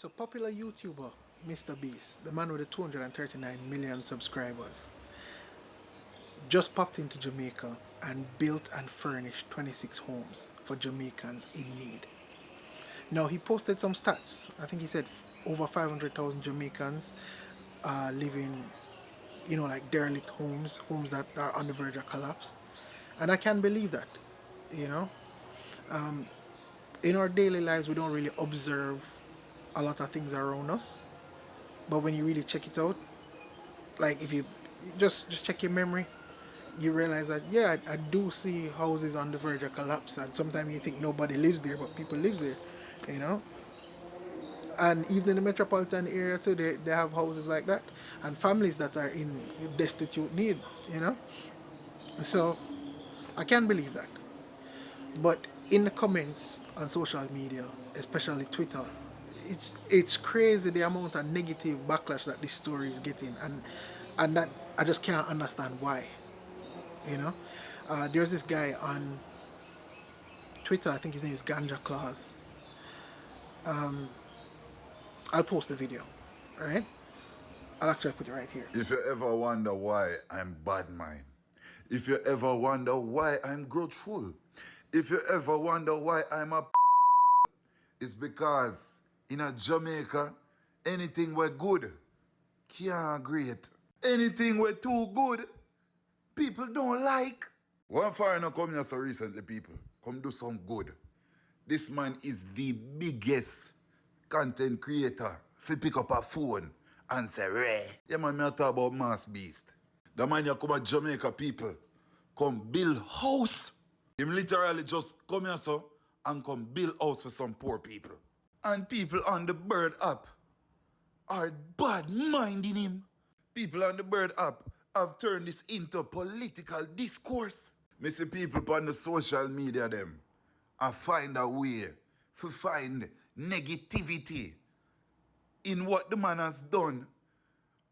So popular YouTuber Mr. Beast, the man with the 239 million subscribers, just popped into Jamaica and built and furnished 26 homes for Jamaicans in need. Now he posted some stats. I think he said over 500,000 Jamaicans live in, like derelict homes, homes that are on the verge of collapse, and I can believe that. You know, in our daily lives we don't really observe a lot of things around us, but when you really check it out, like if you just check your memory, you realize that yeah, I do see houses on the verge of collapse, and sometimes you think nobody lives there, but people live there, you know. And even in the metropolitan area too, they have houses like that, and families that are in destitute need, you know. So I can believe that. But in the comments on social media, especially Twitter, it's crazy the amount of negative backlash that this story is getting, and that I just can't understand why. You know, there's this guy on Twitter. I think his name is Ganja Claus. I'll post the video. All right. I'll actually put it right here. If you ever wonder why I'm bad mind, if you ever wonder why I'm grudgeful, if you ever wonder why I'm a it's because in a Jamaica, anything we're good can't great. Anything we're too good, people don't like. One foreigner come here so recently, people. Come do some good. This man is the biggest content creator. If you pick up a phone and say, Ray. Yeah, man, me a talk about Mass Beast. The man here come at Jamaica people. Come build house. Him literally just come here so and come build house for some poor people. And people on the Bird app are bad minding him. People on the Bird app have turned this into political discourse. Me see people on the social media them. I find a way to find negativity in what the man has done.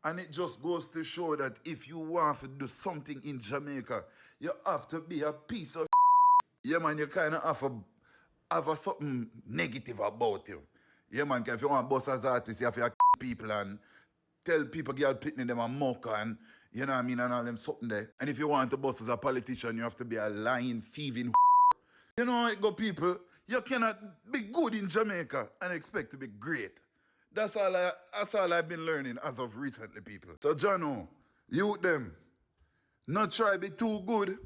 And it just goes to show that if you want to do something in Jamaica, you have to be a piece of yeah, man, you kind of have a something negative about you. Yeah, man, if you want to boss as artist, you have to people and tell people girl pitney them a mock and you know what I mean and all them something there. And if you want to boss as a politician, you have to be a lying, thieving you know how it go, people. You cannot be good in Jamaica and expect to be great. That's all I've been learning as of recently, people. So, Jono, you them, not try be too good,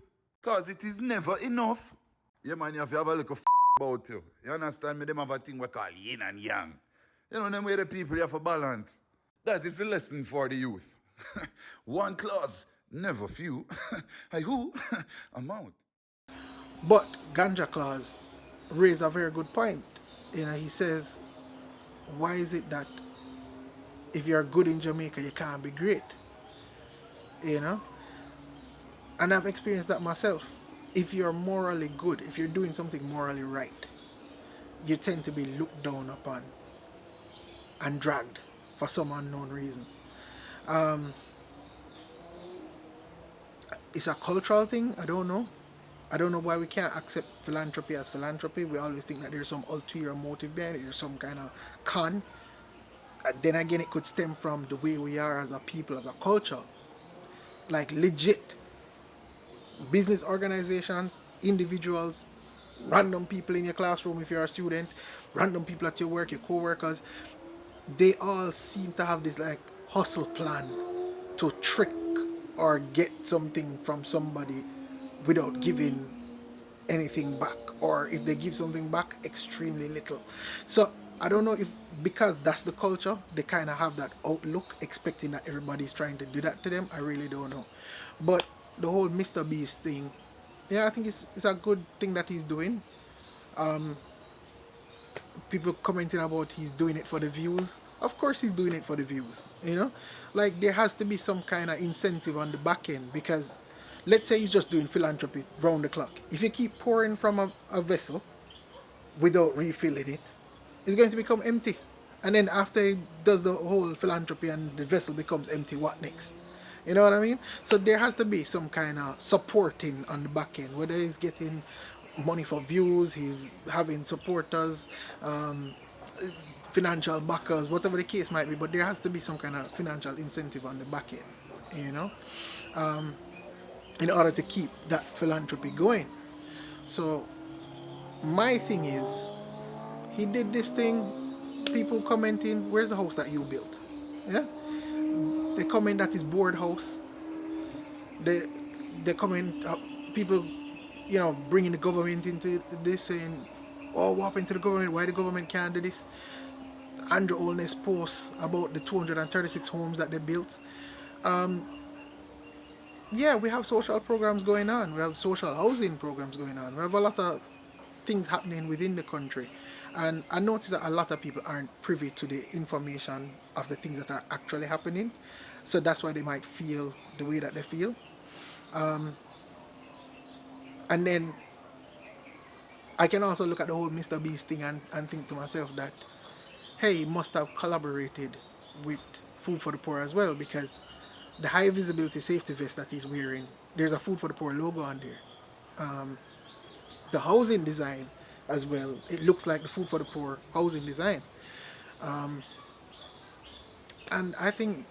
cause it is never enough. Yeah, man, you have to have a little about you. You understand me? Them have a thing we call yin and yang. You know them way the people you have to balance. That is the lesson for the youth. One clause, never few. I who? I'm out. But Ganja Claus raised a very good point. He says, why is it that if you're good in Jamaica, you can't be great? You know? And I've experienced that myself. If you're morally good, if you're doing something morally right, you tend to be looked down upon and dragged for some unknown reason. It's a cultural thing, I don't know. I don't know why we can't accept philanthropy as philanthropy. We always think that there's some ulterior motive behind it, there's some kind of con. Then again, it could stem from the way we are as a people, as a culture. Like legit business organizations, individuals, random people in your classroom if you're a student, random people at your work, your co-workers, they all seem to have this like hustle plan to trick or get something from somebody without giving anything back, or if they give something back, extremely little. So I don't know if because that's the culture, they kind of have that outlook, expecting that everybody's trying to do that to them. I really don't know. But the whole Mr. Beast thing, yeah, I think it's a good thing that he's doing. People commenting about he's doing it for the views. Of course he's doing it for the views, you know? Like there has to be some kind of incentive on the back end, because let's say he's just doing philanthropy round the clock. If you keep pouring from a vessel without refilling it, it's going to become empty. And then after he does the whole philanthropy and the vessel becomes empty, what next? You know what I mean? So there has to be some kind of supporting on the back end, whether he's getting money for views, he's having supporters, financial backers, whatever the case might be, but there has to be some kind of financial incentive on the back end, in order to keep that philanthropy going. So my thing is, he did this thing, people commenting, where's the house that you built? Yeah? They comment that is board house. They they comment, people, bringing the government into this, saying, oh, what happened to the government? Why the government can't do this? Andrew Olness posts about the 236 homes that they built. Yeah, we have social programs going on. We have social housing programs going on. We have a lot of things happening within the country. And I notice that a lot of people aren't privy to the information of the things that are actually happening. So that's why they might feel the way that they feel. And then I can also look at the whole Mr. Beast thing and think to myself that, hey, he must have collaborated with Food for the Poor as well, because the high visibility safety vest that he's wearing, there's a Food for the Poor logo on there. The housing design as well, it looks like the Food for the Poor housing design. And I think,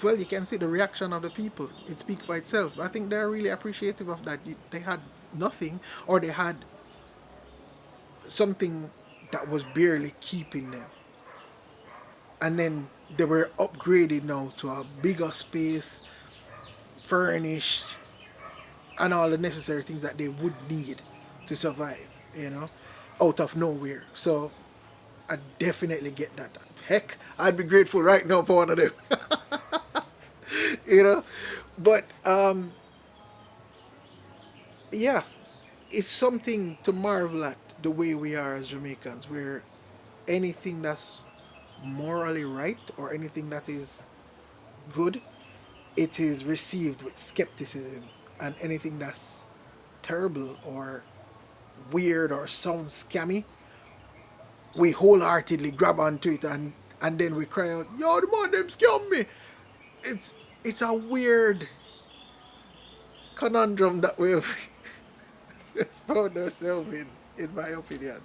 well, you can see the reaction of the people. It speaks for itself. I think they're really appreciative of that. They had nothing, or they had something that was barely keeping them. And then they were upgraded now to a bigger space, furnished, and all the necessary things that they would need to survive, out of nowhere. So I definitely get that. Heck, I'd be grateful right now for one of them. you know. But yeah, it's something to marvel at the way we are as Jamaicans, where anything that's morally right or anything that is good, it is received with skepticism, and anything that's terrible or weird or sounds scammy, we wholeheartedly grab onto it, and then we cry out, "Yo, the man them scam me!" It's a weird conundrum that we've found ourselves in my opinion.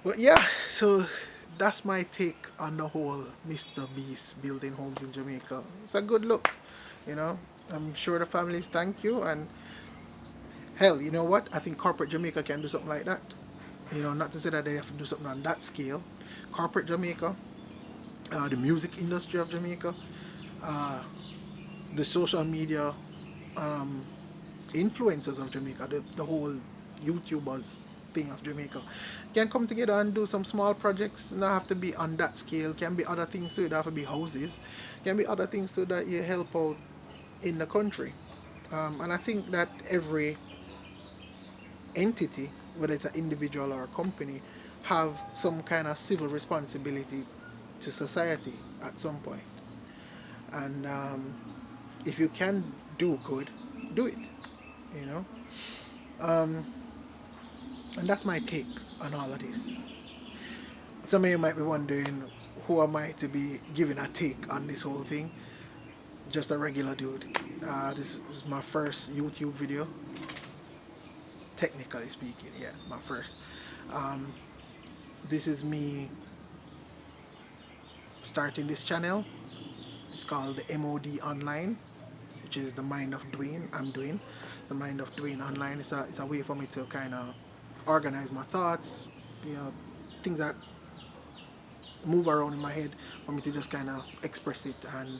But yeah, so that's my take on the whole Mr. Beast building homes in Jamaica. It's a good look, you know. I'm sure the families thank you, and hell, you know what? I think corporate Jamaica can do something like that. Not to say that they have to do something on that scale. Corporate Jamaica, the music industry of Jamaica, the social media influencers of Jamaica, the whole YouTubers thing of Jamaica, can come together and do some small projects. Not have to be on that scale. Can be other things too. It have to be houses. Can be other things too that you help out in the country. And I think that every entity, whether it's an individual or a company, have some kind of civil responsibility to society at some point. And if you can do good, do it. You know. And that's my take on all of this. Some of you might be wondering, who am I to be giving a take on this whole thing? Just a regular dude. This is my first YouTube video. Technically speaking, yeah, my first. This is me starting this channel. It's called the MOD Online, which is the Mind of Dwayne. I'm doing the Mind of Dwayne Online. It's a way for me to kind of organize my thoughts, things that move around in my head, for me to just kind of express it and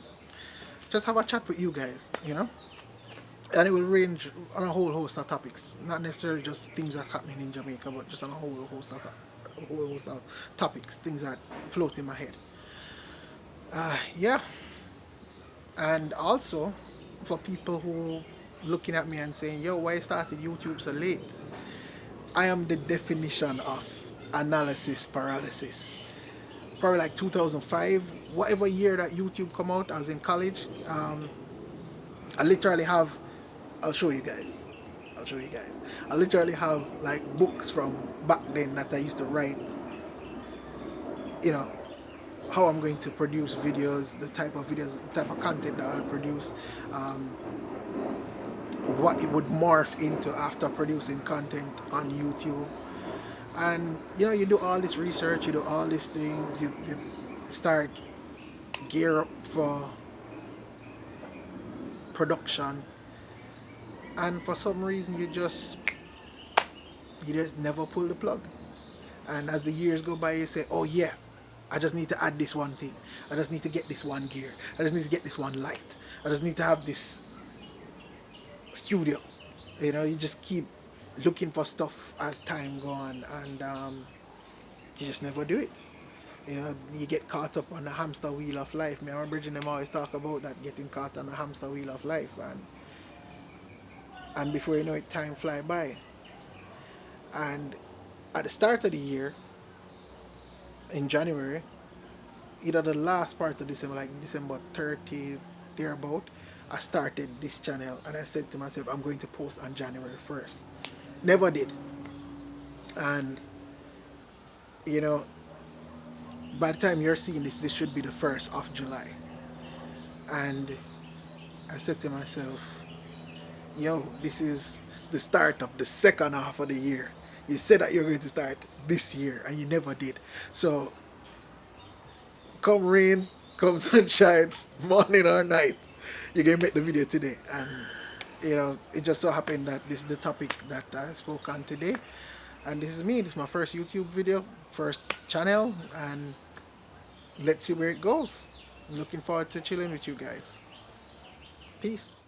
just have a chat with you guys, And it will range on a whole host of topics, not necessarily just things that's happening in Jamaica, but just on a whole host of topics, things that float in my head. Yeah, and also for people who looking at me and saying, "Yo, why you started YouTube so late?" I am the definition of analysis paralysis. Probably like 2005, whatever year that YouTube come out, I was in college. I literally have, I'll show you guys. I literally have like books from back then that I used to write, how I'm going to produce videos, the type of content that I'll produce, what it would morph into after producing content on YouTube. And you know, you do all this research, you do all these things, you start gear up for production, and for some reason you just never pull the plug. And as the years go by, you say, oh yeah, I just need to add this one thing, I just need to get this one gear, I just need to get this one light, I just need to have this studio. You know, you just keep looking for stuff as time go on, and you just never do it. You know, you get caught up on the hamster wheel of life. Me and Bridget them always talk about that, getting caught on the hamster wheel of life, and before you know it, time fly by. And at the start of the year, in January, either the last part of December, like December 30, thereabout, I started this channel and I said to myself, I'm going to post on January 1st. Never did. And, you know, by the time you're seeing this, this should be the 1st of July. And I said to myself, yo, this is the start of the second half of the year. You said that you're going to start this year and you never did. So come rain, come sunshine, morning or night, you're gonna make the video today. And you know, it just so happened that this is the topic that I spoke on today. And this is me, this is my first YouTube video, first channel, and let's see where it goes. I'm looking forward to chilling with you guys. Peace.